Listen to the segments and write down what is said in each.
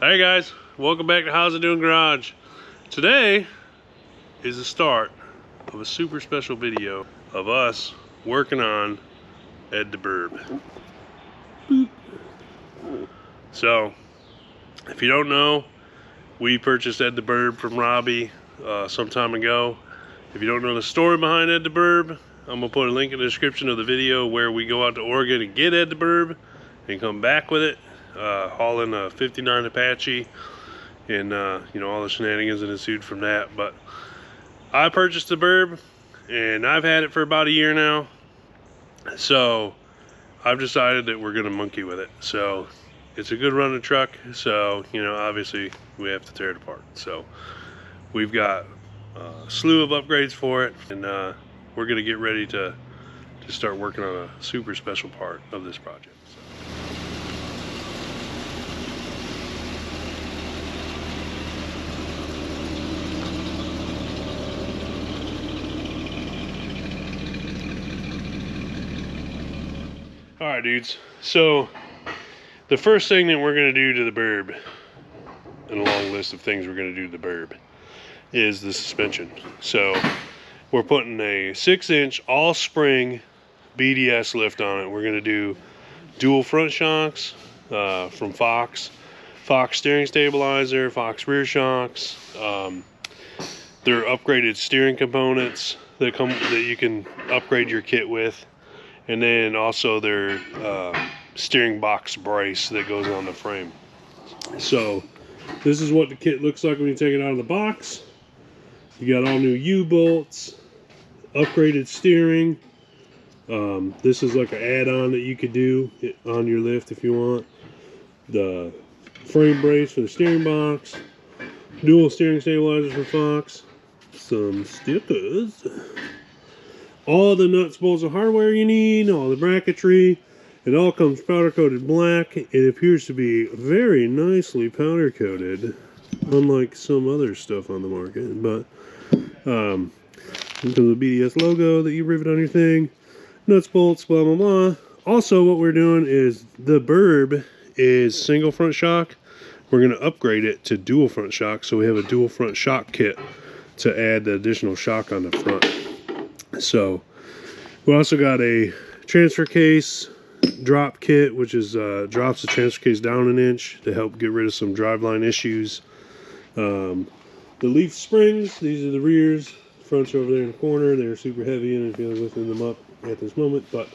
Hey guys, welcome back to How's It Doing Garage. Today is the start of a super special video of us working on Ed the Burb. So, if you don't know, we purchased Ed the Burb from Robbie some time ago. If you don't know the story behind Ed the Burb, I'm gonna put a link in the description of the video where we go out to Oregon and get Ed the Burb and come back with it. Hauling a 59 Apache and you know, all the shenanigans that ensued from that. But I purchased the Burb and I've had it for about a year now, so I've decided that we're gonna monkey with it. So it's a good running truck, so you know, obviously we have to tear it apart. So we've got a slew of upgrades for it, and we're gonna get ready to start working on a super special part of this project. Alright dudes, so the first thing that we're going to do to the Burb, and a long list of things we're going to do to the Burb, is the suspension. So we're putting a 6-inch all-spring BDS lift on it. We're going to do dual front shocks from Fox steering stabilizer, Fox rear shocks. They're upgraded steering components that you can upgrade your kit with. And then also their steering box brace that goes on the frame. So this is what the kit looks like when you take it out of the box. You got all new U-bolts, upgraded steering. This is like an add-on that you could do on your lift if you want. The frame brace for the steering box, dual steering stabilizers for Fox, some stickers, all the nuts, bolts, and hardware you need, all the bracketry. It all comes powder coated black. It appears to be very nicely powder coated, unlike some other stuff on the market. But comes the BDS logo that you rivet on your thing, nuts, bolts, blah blah blah. Also, what we're doing is the Burb is single front shock. We're going to upgrade it to dual front shock, so we have a dual front shock kit to add the additional shock on the front. So we also got a transfer case drop kit, which is drops the transfer case down an inch to help get rid of some driveline issues. The leaf springs, these are the rears. Fronts are over there in the corner. They're super heavy and I feel like lifting them up at this moment. But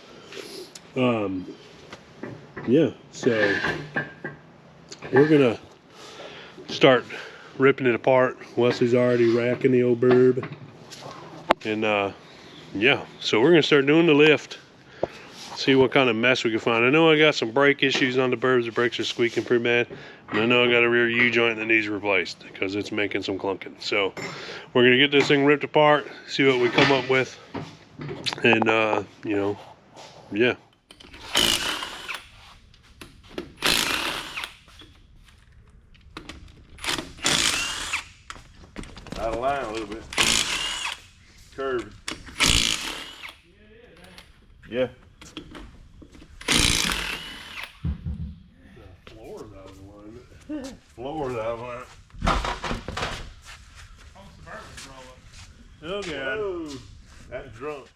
yeah, so we're gonna start ripping it apart. Wesley's already racking the old Burb, and yeah, so we're gonna start doing the lift, see what kind of mess we can find. I know I got some brake issues on the Burbs. The brakes are squeaking pretty bad, and I know I got a rear U-joint that needs replaced because it's making some clunking. So we're gonna get this thing ripped apart, see what we come up with, and you know, yeah. Out of line a little bit. Curved. Yeah. The floor's out of line. Floor's out of line. Oh god. Whoa, that's drunk.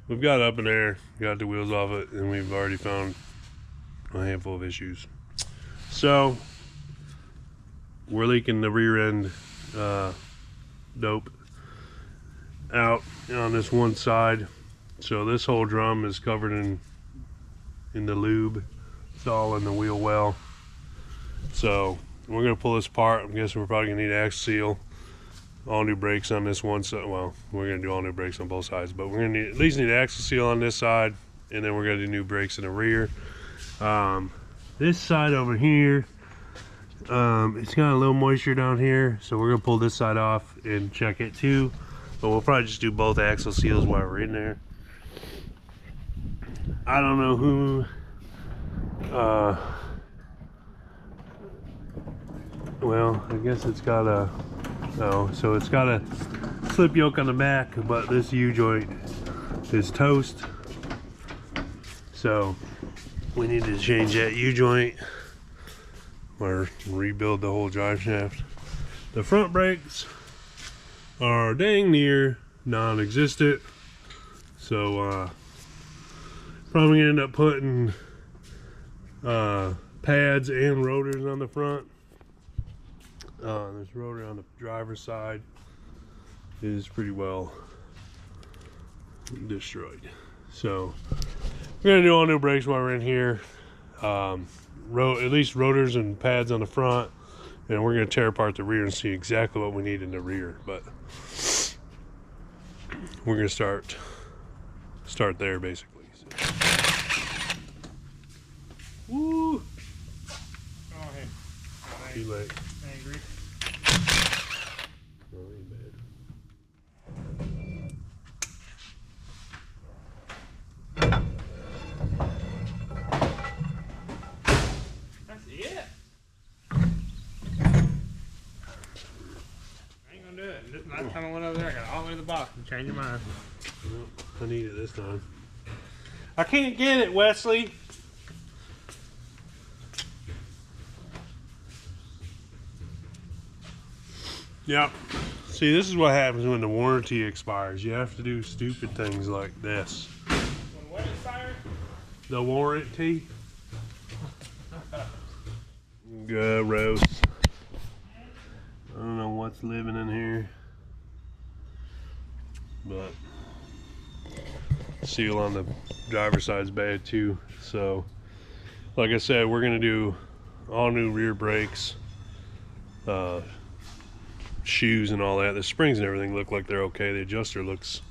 We've got up in there, got the wheels off it, and we've already found a handful of issues. So we're leaking the rear end dope out on this one side. So this whole drum is covered in the lube. It's all in the wheel well. So we're gonna pull this apart. I'm guessing we're probably gonna need axle seal, all new brakes on this one side. Well, we're gonna do all new brakes on both sides, but we're gonna at least need axle seal on this side, and then we're gonna do new brakes in the rear. This side over here, it's got a little moisture down here, so we're gonna pull this side off and check it too. But we'll probably just do both axle seals while we're in there. I don't know who well, I guess it's got a so it's got a slip yoke on the back, but this U-joint is toast, so we need to change that U-joint. or rebuild the whole drive shaft. The front brakes are dang near non-existent, so probably gonna end up putting pads and rotors on the front. This rotor on the driver's side is pretty well destroyed, so we're gonna do all new brakes while we're in here. At least rotors and pads on the front, and we're gonna tear apart the rear and see exactly what we need in the rear. But we're gonna start there basically. So. Woo! Oh, hey. Too late. Angry. Oh, ain't bad. That's it. I ain't gonna do it. This last time I went over there, I got all the way to the box and changed your mind. Well, I need it this time. I can't get it, Wesley. Yep. See, this is what happens when the warranty expires. You have to do stupid things like this. When what expired? The warranty. Gross. I don't know what's living in here, but seal on the driver's side is bad too. So, like I said, we're gonna do all new rear brakes, shoes and all that. The springs and everything look like they're okay. The adjuster looks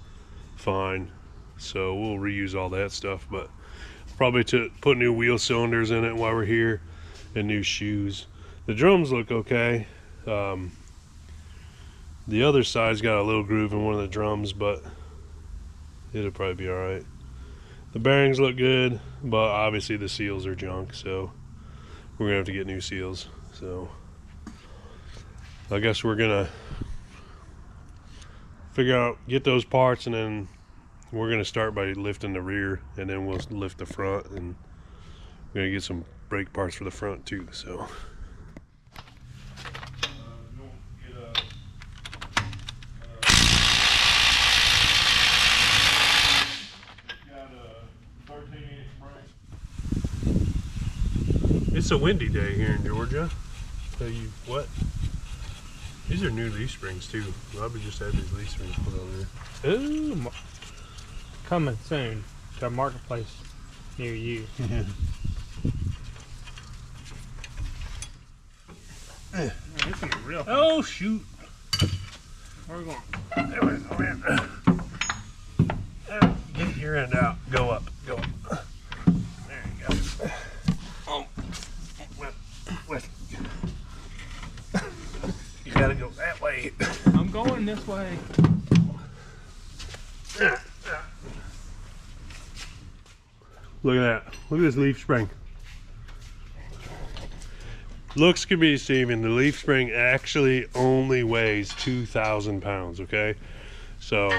fine, so we'll reuse all that stuff, but probably to put new wheel cylinders in it while we're here and new shoes. The drums look okay. The other side's got a little groove in one of the drums, but it'll probably be all right. The bearings look good, but obviously the seals are junk, so we're gonna have to get new seals. So I guess we're gonna get those parts, and then we're gonna start by lifting the rear, and then we'll lift the front, and we're gonna get some brake parts for the front too. So it's a windy day here in Georgia. Tell you what, these are new leaf springs too. Robbie just had these leaf springs put on there. Ooh, coming soon to a marketplace near you. Yeah. Man, this is real. Oh shoot! Where are we going? There we go, man. Get your end out. Go up. Go up. There you go. Oh, well, you gotta go that way. I'm going this way. Look at that. Look at this leaf spring. Looks can be deceiving. The leaf spring actually only weighs 2,000 pounds, okay? So,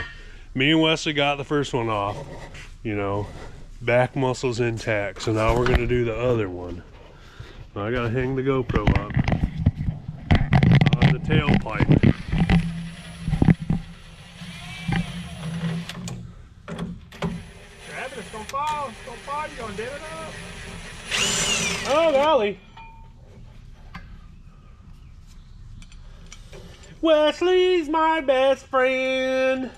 me and Wesley got the first one off, you know, back muscles intact. So now we're gonna do the other one. I gotta hang the GoPro up on the tailpipe. Grab it, it's gonna fall. It's gonna fall. You're gonna dip it up. Oh, golly. Wesley's my best friend.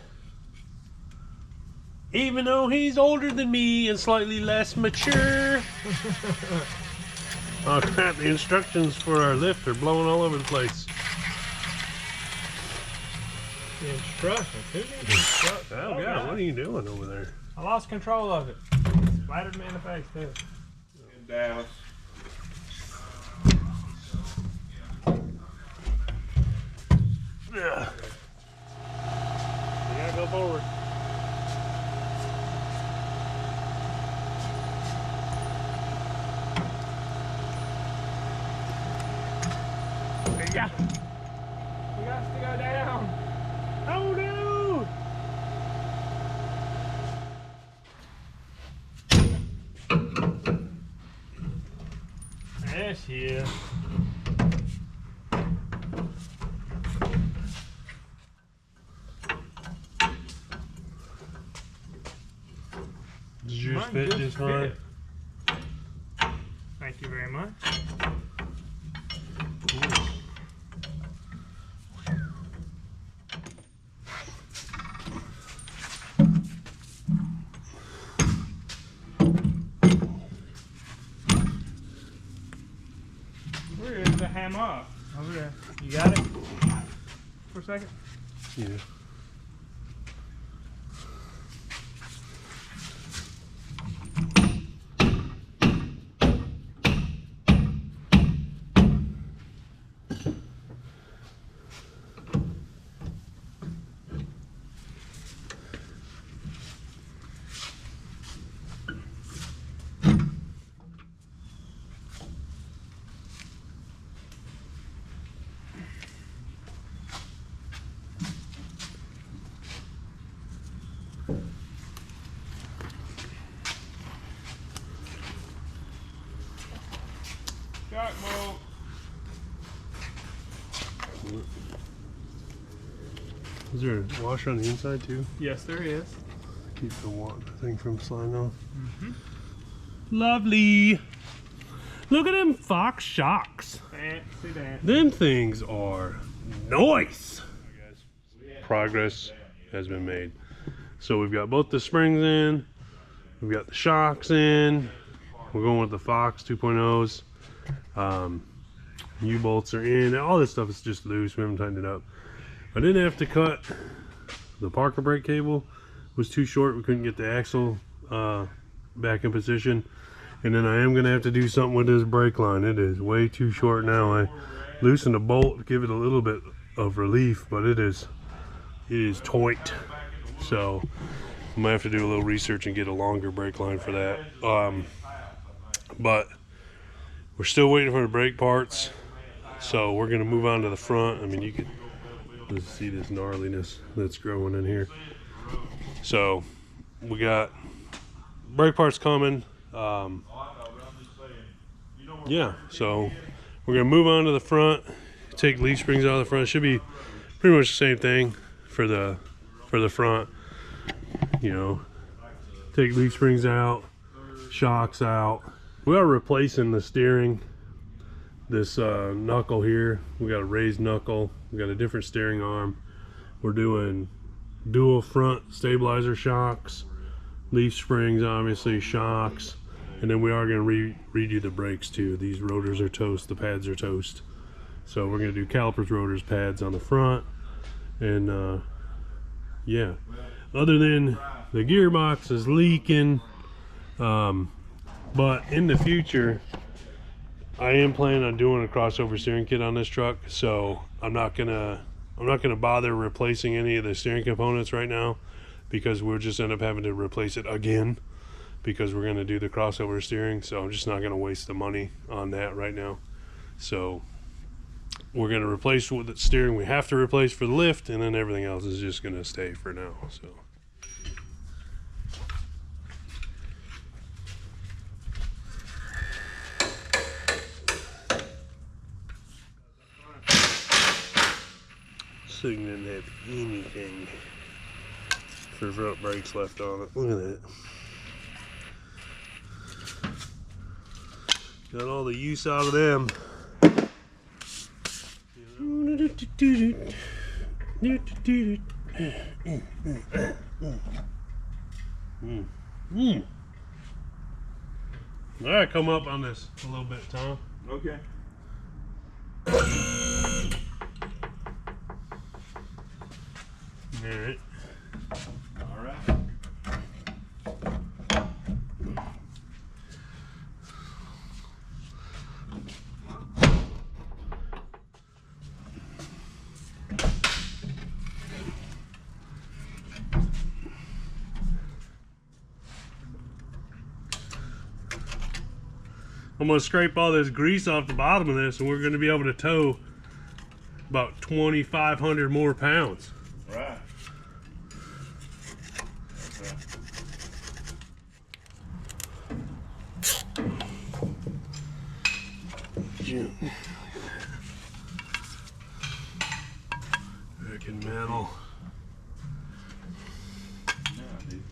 Even though he's older than me and slightly less mature. Oh crap, the instructions for our lift are blowing all over the place. The instructions. Who needs instructions? Oh God, what are you doing over there? I lost control of it. Splattered me in the face too. In Dallas. Yeah. You gotta go forward. Yeah. We got to go down. Oh no! There she is. Does yours Mine fit just just fine? fit. Thank you very much. Where is the hammer? Over there. You got it? For a second? Yeah. Shock bolt. Is there a washer on the inside too? Yes, there is. Keep the thing from sliding off. Lovely. Look at them Fox shocks. Fancy that. Them things are nice. Progress has been made. So we've got both the springs in. We've got the shocks in. We're going with the Fox 2.0s. U-bolts are in. All this stuff is just loose. We haven't tightened it up. I didn't have to cut the Parker brake cable. It was too short. We couldn't get the axle back in position. And then I am going to have to do something with this brake line. It is way too short now. I loosened the bolt to give it a little bit of relief, but it is tight. So I might have to do a little research and get a longer brake line for that. But we're still waiting for the brake parts. So we're going to move on to the front. I mean, you can just see this gnarliness that's growing in here. So we got brake parts coming. Yeah, so we're gonna move on to the front, take leaf springs out of the front. It should be pretty much the same thing for the front. You know, take leaf springs out, shocks out. We are replacing the steering. This knuckle here, we got a raised knuckle. We got a different steering arm. We're doing dual front stabilizer shocks, leaf springs, obviously shocks. And then we are going to redo the brakes too. These rotors are toast, the pads are toast. So we're going to do calipers, rotors, pads on the front. And yeah, other than the gearbox is leaking, but in the future, I am planning on doing a crossover steering kit on this truck. So I'm not gonna bother replacing any of the steering components right now, because we'll just end up having to replace it again, because we're going to do the crossover steering. So I'm just not going to waste the money on that right now. So we're going to replace with the steering we have to replace for the lift, and then everything else is just going to stay for now. So this thing didn't have anything for front brakes left on it. Look at that. Got all the use out of them. All right, come up on this a little bit, Tom. Okay. All right. All right. I'm gonna scrape all this grease off the bottom of this, and we're gonna be able to tow about 2,500 more pounds. Right. Freaking metal. Yeah, dude.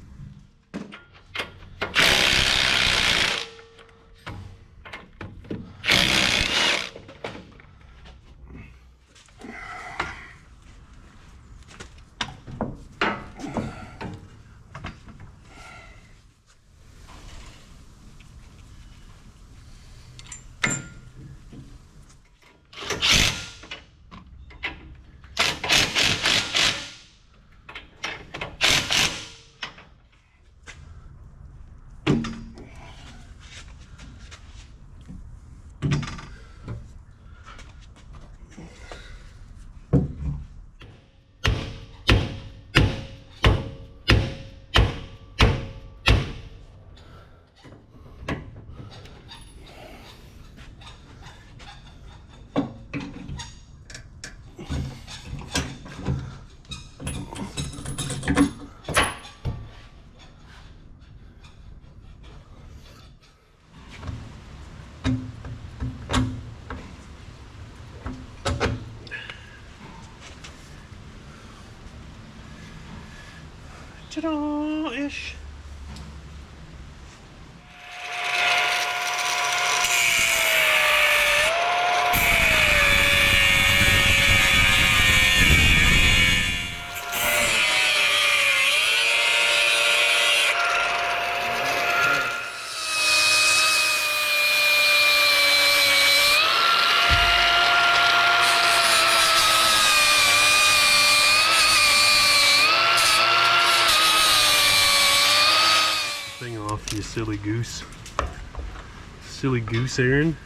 Ta-da-ish. Thing off, you silly goose. Silly goose, Aaron.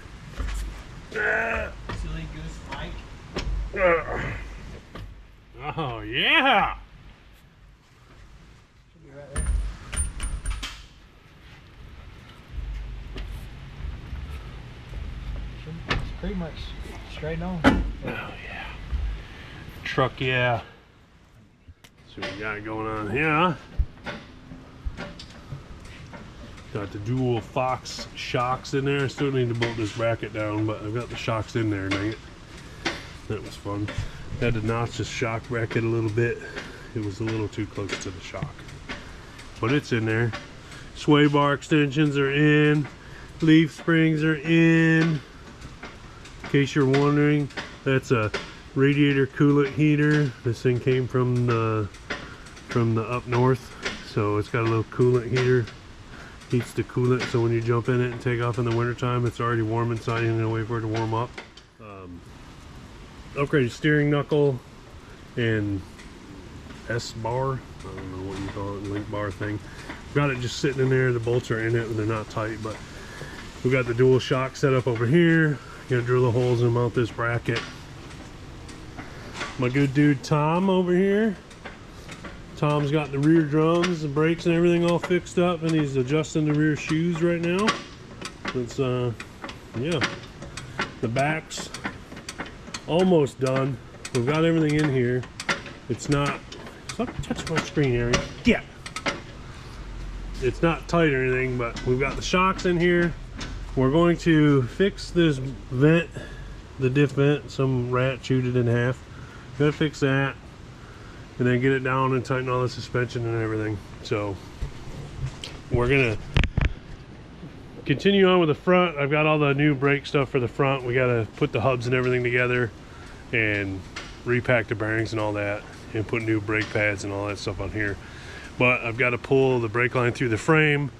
Silly goose Mike. Oh, yeah! Should be right there. It's pretty much straight on. Oh, yeah. Truck, yeah. See what we got going on here. Got the dual Fox shocks in there. I still need to bolt this bracket down, but I've got the shocks in there, dang it. That was fun. Had to notch this shock bracket a little bit. It was a little too close to the shock. But it's in there. Sway bar extensions are in. Leaf springs are in. In case you're wondering, that's a radiator coolant heater. This thing came from the up north. So it's got a little coolant heater. Heats the coolant, so when you jump in it and take off in the wintertime, it's already warm inside and you wait for it to warm up. Upgraded steering knuckle and S-bar, I don't know what you call it, link bar thing. Got it just sitting in there, the bolts are in it and they're not tight, but we got the dual shock set up over here. Gotta drill the holes and mount this bracket. My good dude Tom over here. Tom's got the rear drums, the brakes and everything all fixed up, and he's adjusting the rear shoes right now. It's yeah. The back's almost done. We've got everything in here. It's not, stop touching my screen, Harry. Yeah. It's not tight or anything, but we've got the shocks in here. We're going to fix this vent, the diff vent. Some rat chewed it in half. Gotta fix that. And then get it down and tighten all the suspension and everything. So we're gonna continue on with the front. I've got all the new brake stuff for the front. We gotta put the hubs and everything together and repack the bearings and all that and put new brake pads and all that stuff on here. But I've got to pull the brake line through the frame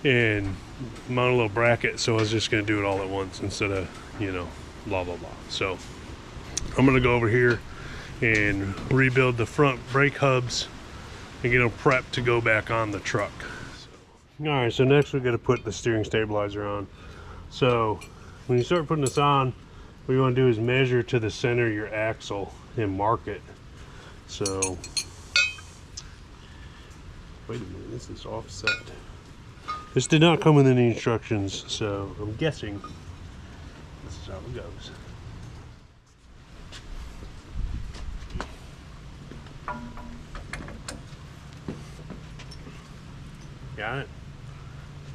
and mount a little bracket, so I was just gonna do it all at once instead of, you know, blah blah blah. So I'm gonna go over here and rebuild the front brake hubs and get them prepped to go back on the truck. So, all right, so next we're going to put the steering stabilizer on. So when you start putting this on, what you want to do is measure to the center of your axle and mark it. So wait a minute, this is offset. This did not come with any instructions, so I'm guessing this is how it goes. Got it?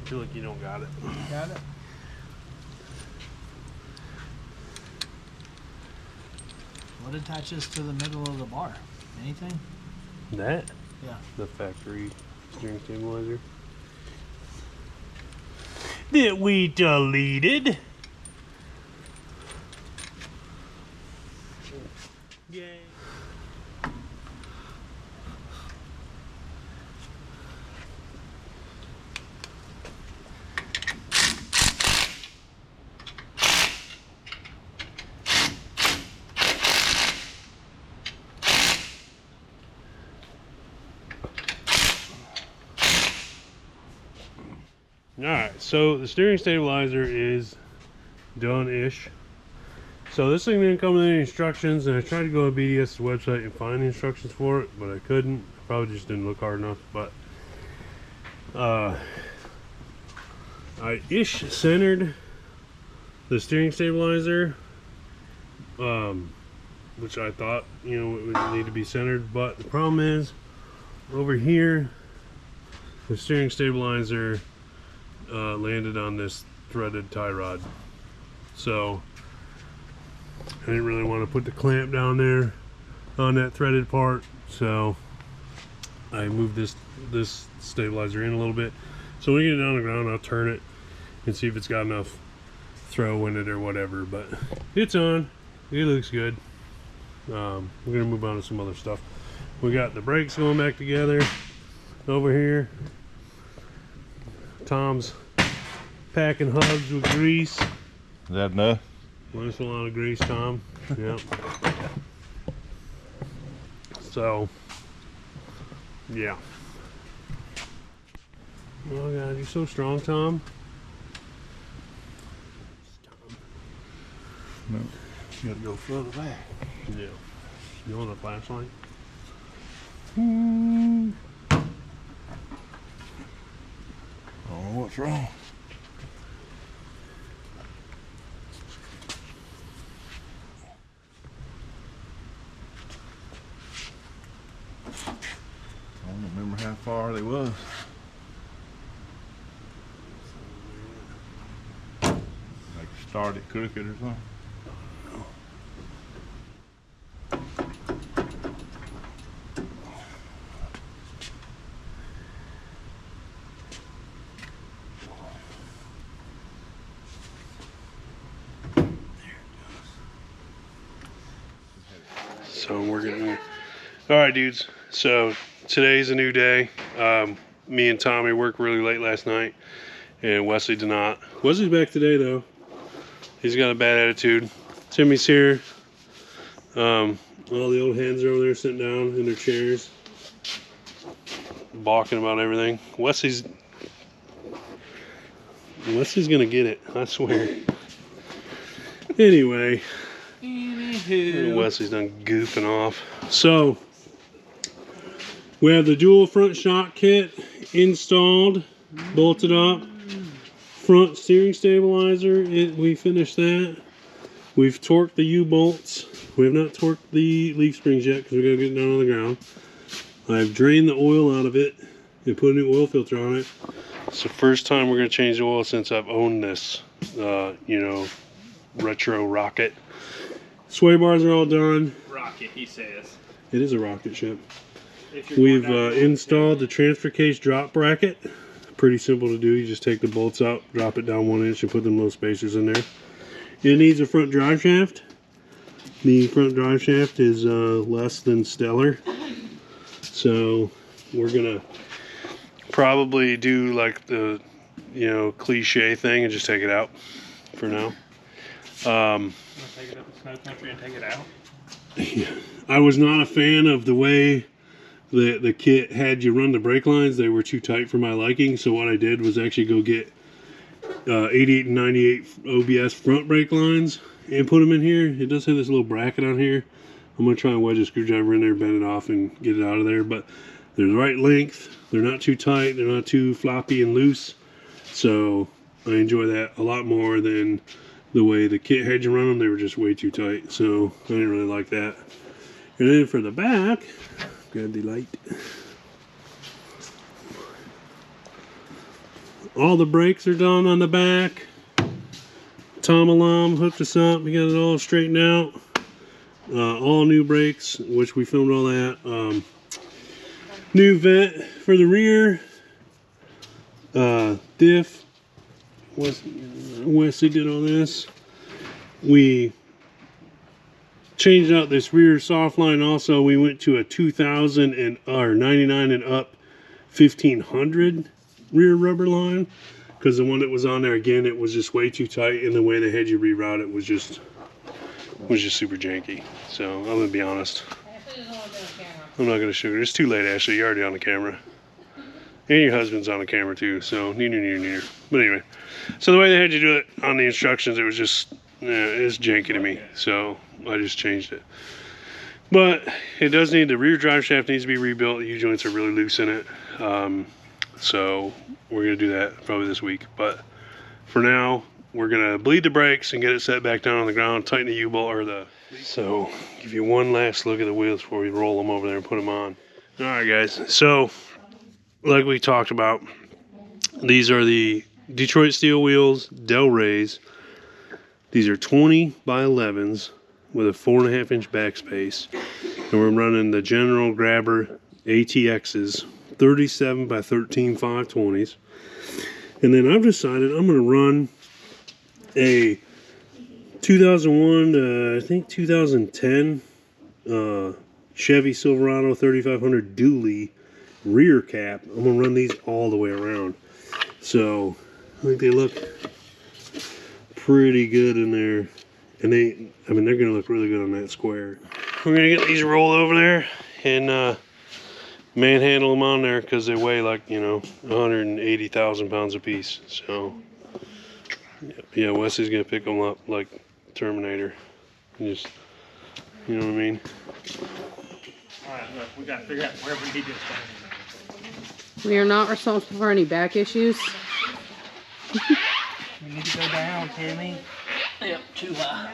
I feel like you don't got it. Got it? What attaches to the middle of the bar? Anything? That? Yeah. The factory steering stabilizer that we deleted. Yay. Alright, so the steering stabilizer is done-ish. So this thing didn't come with any instructions, and I tried to go to BDS's website and find the instructions for it, but I couldn't. I probably just didn't look hard enough, but I centered the steering stabilizer, which I thought, you know, it would need to be centered, but the problem is over here the steering stabilizer landed on this threaded tie rod, so I didn't really want to put the clamp down there on that threaded part, so I moved this stabilizer in a little bit. So when we get it on the ground, I'll turn it and see if it's got enough throw in it or whatever. But it's on. It looks good. We're gonna move on to some other stuff. We got the brakes going back together over here. Tom's packing hubs with grease. Is that enough? Well, that's a lot of grease, Tom. Yep. So, yeah. Oh God, you're so strong, Tom. No. You gotta go further back. Yeah. You want a flashlight? Oh, what's wrong? I don't remember how far they was. Like started crooked or something. So we're gonna. All right, dudes. So today's a new day. Me and Tommy worked really late last night, and Wesley did not. Wesley's back today though. He's got a bad attitude. Timmy's here. All the old hands are over there sitting down in their chairs, balking about everything. Wesley's gonna get it, I swear. Anyway, Wesley's done goofing off. So we have the dual front shock kit installed, bolted up. Front steering stabilizer, we finished that. We've torqued the U-bolts. We have not torqued the leaf springs yet because we gotta get it down on the ground. I've drained the oil out of it and put a new oil filter on it. It's the first time we're gonna change the oil since I've owned this, you know, retro rocket. Sway bars are all done. Rocket, he says. It is a rocket ship. If you're We've going down installed the transfer case drop bracket. Pretty simple to do. You just take the bolts out, drop it down 1 inch, and put them little spacers in there. It needs a front drive shaft. The front drive shaft is less than stellar, so we're gonna probably do like the, you know, cliche thing and just take it out for now. Take it up the snow country and take it out. I was not a fan of the way the kit had you run the brake lines. They were too tight for my liking, so what I did was actually go get 88 and 98 OBS front brake lines and put them in here. It does have this little bracket on here. I'm going to try and wedge a screwdriver in there, bend it off, and get it out of there, but they're the right length. They're not too tight. They're not too floppy and loose, so I enjoy that a lot more than the way the kit had you run them. They were just way too tight, so I didn't really like that. And then for the back, grab the light. All the brakes are done on the back. Tom Alam hooked us up. We got it all straightened out. All new brakes, which we filmed all that. New vent for the rear. Diff. Wesley did all this. We changed out this rear soft line also. We went to a 2000 and or 99 and up 1500 rear rubber line, because the one that was on there, again, it was just way too tight, and the way they had you reroute it was just super janky. So I'm gonna be honest. I'm not gonna sugar. It's too late, Ashley. You're already on the camera, and your husband's on the camera too. So near. But anyway, so the way they had you do it on the instructions, it was just it's janky to me. So I just changed it. But it does need, the rear drive shaft needs to be rebuilt. The U-joints are really loose in it. So we're going to do that probably this week. But for now, we're going to bleed the brakes and get it set back down on the ground, tighten the U-bolt or the... So give you one last look at the wheels before we roll them over there and put them on. All right, guys. So like we talked about, these are the Detroit steel wheels, Del Rey's. These are 20 by 11s with a 4.5 inch backspace. And we're running the general grabber ATXs, 37 by 13 520s. And then I've decided I'm going to run a 2001 to I think 2010 Chevy Silverado 3500 dually rear cap. I'm going to run these all the way around. So I think they look pretty good in there. And they're going to look really good on that square. We're going to get these rolled over there and manhandle them on there because they weigh like, 180,000 pounds a piece. So, yeah, Wesley's going to pick them up like Terminator. Just, you know what I mean? Alright, look, we gotta figure out where we need this thing. We are not responsible for any back issues. We need to go down, Timmy. Yep, too high.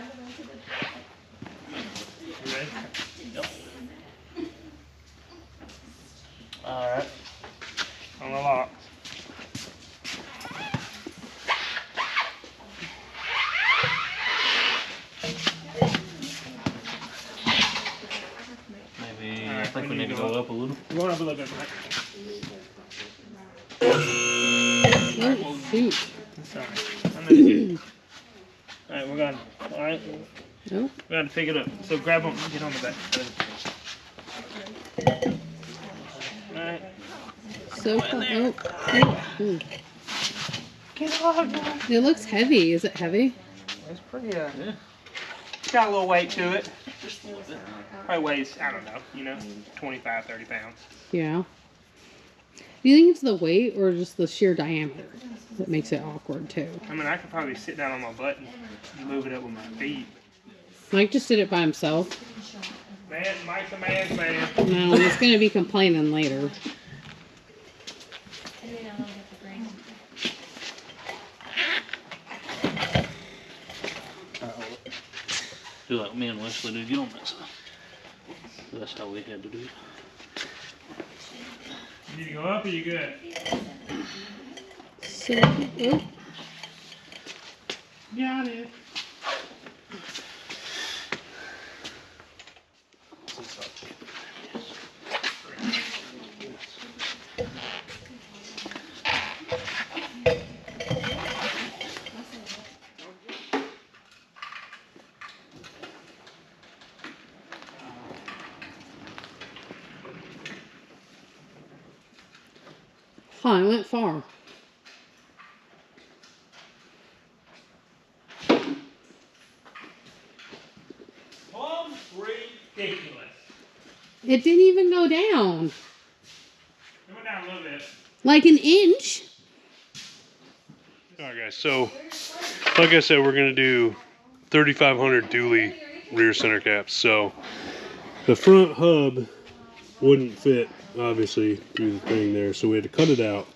You ready? Yep. Alright. On the lock. Maybe Alright, I think we we need to go up a little. We're going up a little bit, right? Oh, shoot. That's alright. Alright, we're going. Alright. Nope. We gotta pick it up. So grab them and get on the back. Alright. So far. Oh. Get on, guys. It looks heavy. Is it heavy? It's pretty, Yeah. it's got a little weight to it. Probably weighs, I don't know, 25, 30 pounds. Yeah. Do you think it's the weight or just the sheer diameter that makes it awkward too? I mean, I could probably sit down on my butt and move it up with my feet. Mike just did it by himself. Man, Mike's a man's man. No, he's gonna be complaining later. Do like me and Wesley do. Get on that side. That's how we had to do it. You need to go up or you good? So, oh, Got it. huh, I went far. Ridiculous. It didn't even go down. It went down a little bit. Like an inch. Alright guys, so like I said, we're going to do 3500 dually rear center caps. So the front hub wouldn't fit obviously through the thing there, so we had to cut it out.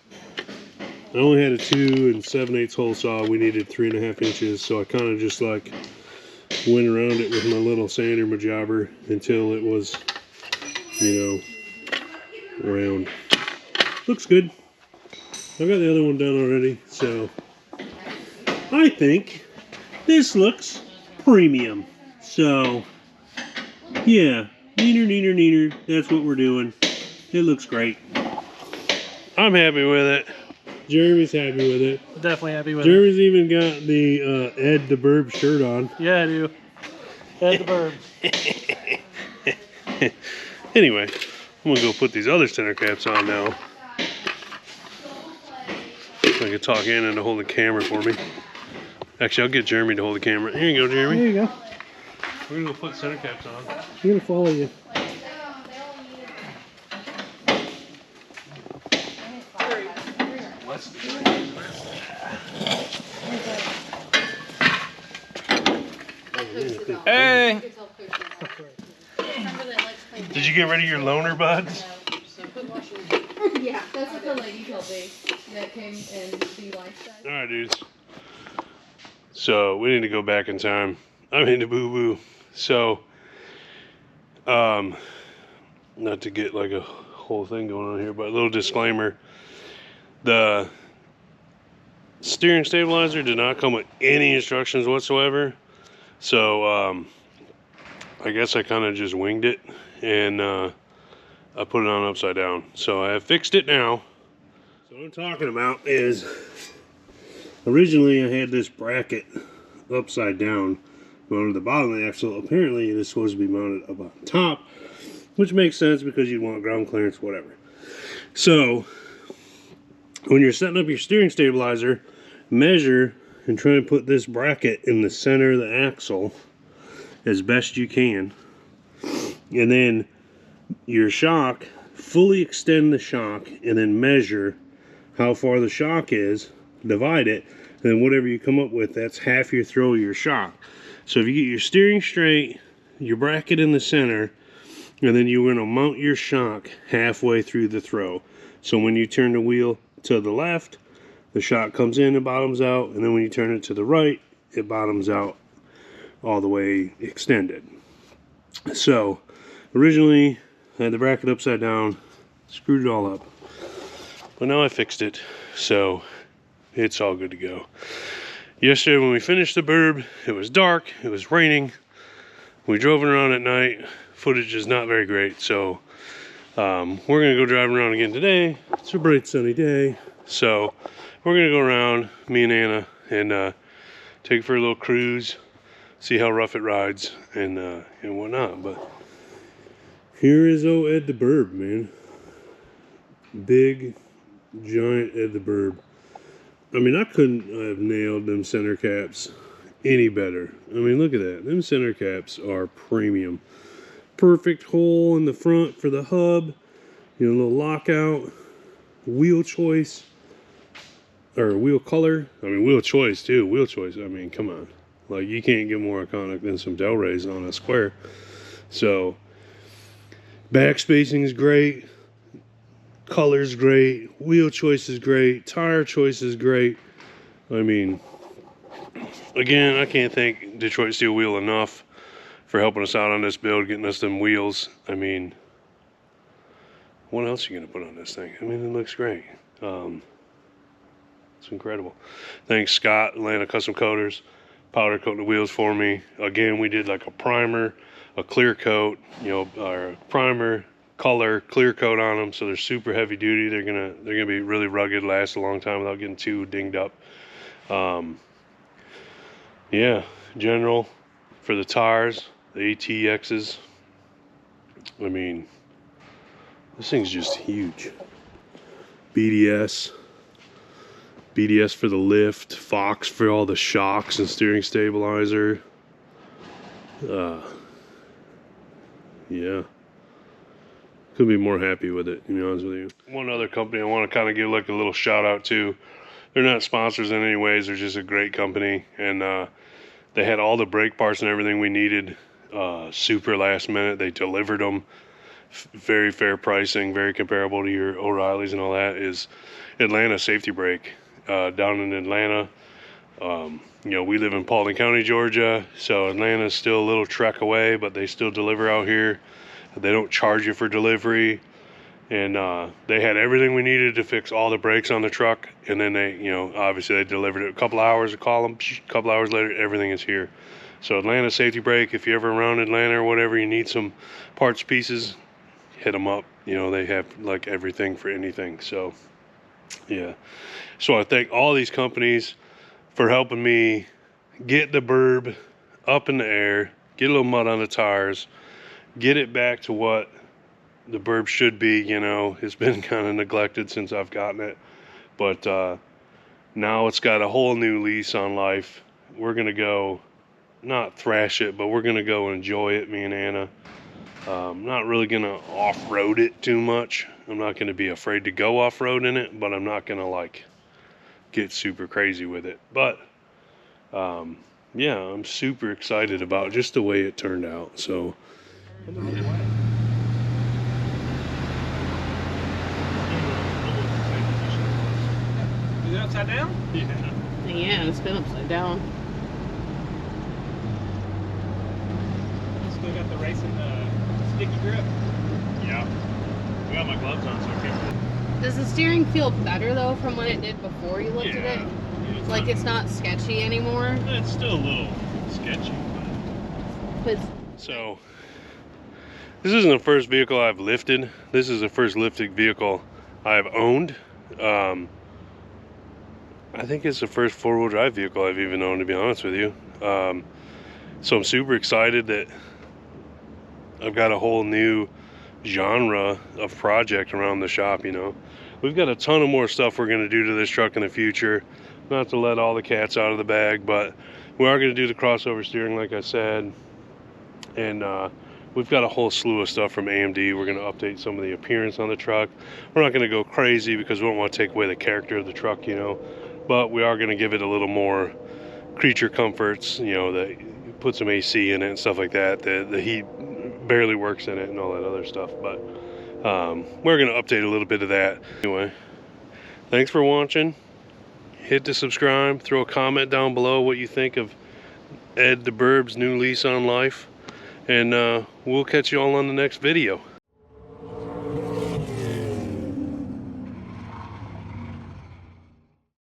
I only had a 2 7/8 hole saw. We needed 3.5 inches, so I kind of just like went around it with my little sander, my jobber, until it was, round. Looks good. I got the other one done already, so I think this looks premium. So yeah, neener. That's what we're doing. It looks great. I'm happy with it. Jeremy's happy with it. Definitely happy with it. Jeremy's even got the Ed the Burb shirt on. Yeah, I do. Ed the Burb. Anyway, I'm gonna go put these other center caps on now. I can talk in and to hold the camera for me. Actually, I'll get Jeremy to hold the camera. Here you go, Jeremy. There you go. We're gonna go put center caps on. He's gonna follow you. Hey! Did you get rid of your loner buds? Yeah, that's what the lady told me that came and the lifestyle. Alright, dudes. So, we need to go back in time. I'm into boo-boo. So, not to get like a whole thing going on here, but a little disclaimer. The steering stabilizer did not come with any instructions whatsoever. So, I guess I kind of just winged it. And I put it on upside down. So I have fixed it now. So what I'm talking about is, originally I had this bracket upside down mounted at the bottom of the axle. Apparently it is supposed to be mounted up on top, which makes sense because you want ground clearance, whatever. So when you're setting up your steering stabilizer, measure and try and put this bracket in the center of the axle as best you can. And then your shock, fully extend the shock and then measure how far the shock is, divide it, and then whatever you come up with, that's half your throw of your shock. So if you get your steering straight, your bracket in the center, and then you're going to mount your shock halfway through the throw. So when you turn the wheel to the left, the shock comes in and bottoms out, and then when you turn it to the right, it bottoms out all the way extended. So originally I had the bracket upside down, screwed it all up, but now I fixed it, so it's all good to go. Yesterday when we finished the Burb, it was dark, it was raining, we drove it around at night. Footage is not very great, so we're gonna go driving around again today. It's a bright sunny day, so we're gonna go around, me and Anna, and take it for a little cruise, see how rough it rides, and whatnot. But here is old Ed the Burb, man. Big, giant Ed the Burb. I mean, I couldn't have nailed them center caps any better. I mean, look at that. Them center caps are premium. Perfect hole in the front for the hub. You know, a little lockout. Wheel choice. Or wheel color. I mean, wheel choice too. Wheel choice. I mean, come on. Like, you can't get more iconic than some Delrays on a square. So, back spacing is great. Color's great. Wheel choice is great. Tire choice is great. I mean, again, I can't thank Detroit Steel Wheel enough for helping us out on this build, getting us them wheels. I mean, what else are you going to put on this thing? I mean, it looks great. It's incredible. Thanks, Scott, Atlanta Custom Coaters, powder coating the wheels for me. Again, we did like a primer, a clear coat, you know, our primer, color, clear coat on them, so they're super heavy duty. They're gonna be really rugged, last a long time without getting too dinged up. Yeah, general for the tires, the ATXs. I mean, this thing's just huge. BDS for the lift, Fox for all the shocks and steering stabilizer. Yeah. Couldn't be more happy with it, to be honest with you. One other company I want to kind of give like a little shout out to. They're not sponsors in any ways. They're just a great company, and they had all the brake parts and everything we needed. Super last minute. They delivered them. Very fair pricing, very comparable to your O'Reilly's and all that. Is Atlanta Safety Brake down in Atlanta. You know, we live in Paulding County, Georgia, so Atlanta's still a little trek away, but they still deliver out here. They don't charge you for delivery, and they had everything we needed to fix all the brakes on the truck, and then they, you know, obviously they delivered it a couple hours, call them, a couple hours later, everything is here. So Atlanta Safety Brake, if you're ever around Atlanta or whatever, you need some parts, pieces, hit them up. You know, they have like everything for anything. So yeah, so I thank all these companies for helping me get the Burb up in the air, get a little mud on the tires, get it back to what the Burb should be. You know, it's been kind of neglected since I've gotten it, but now it's got a whole new lease on life. We're gonna go, not thrash it, but we're gonna go enjoy it, me and Anna. Not really gonna off-road it too much. I'm not gonna be afraid to go off-road in it, but I'm not gonna like get super crazy with it. But yeah, I'm super excited about just the way it turned out. So Is it upside down? Yeah, it's been upside down. Still got the racing sticky grip. yeah, I got my gloves on, so I can't. Does the steering feel better though from what it did before you looked at it? Like it's not sketchy anymore? It's still a little sketchy, But so This isn't the first vehicle I've lifted. This is the first lifted vehicle I've owned. I think it's the first four-wheel drive vehicle I've even owned, to be honest with you. So I'm super excited that I've got a whole new genre of project around the shop, you know. We've got a ton of more stuff we're going to do to this truck in the future. Not to let all the cats out of the bag, but we are going to do the crossover steering like I said. And we've got a whole slew of stuff from AMD. We're going to update some of the appearance on the truck. We're not going to go crazy because we don't want to take away the character of the truck, you know. But we are going to give it a little more creature comforts, you know, that put some AC in it and stuff like that. The heat barely works in it and all that other stuff. But we're going to update a little bit of that. Anyway, thanks for watching. Hit the subscribe. Throw a comment down below what you think of Ed the Burb's new lease on life. And we'll catch you all on the next video.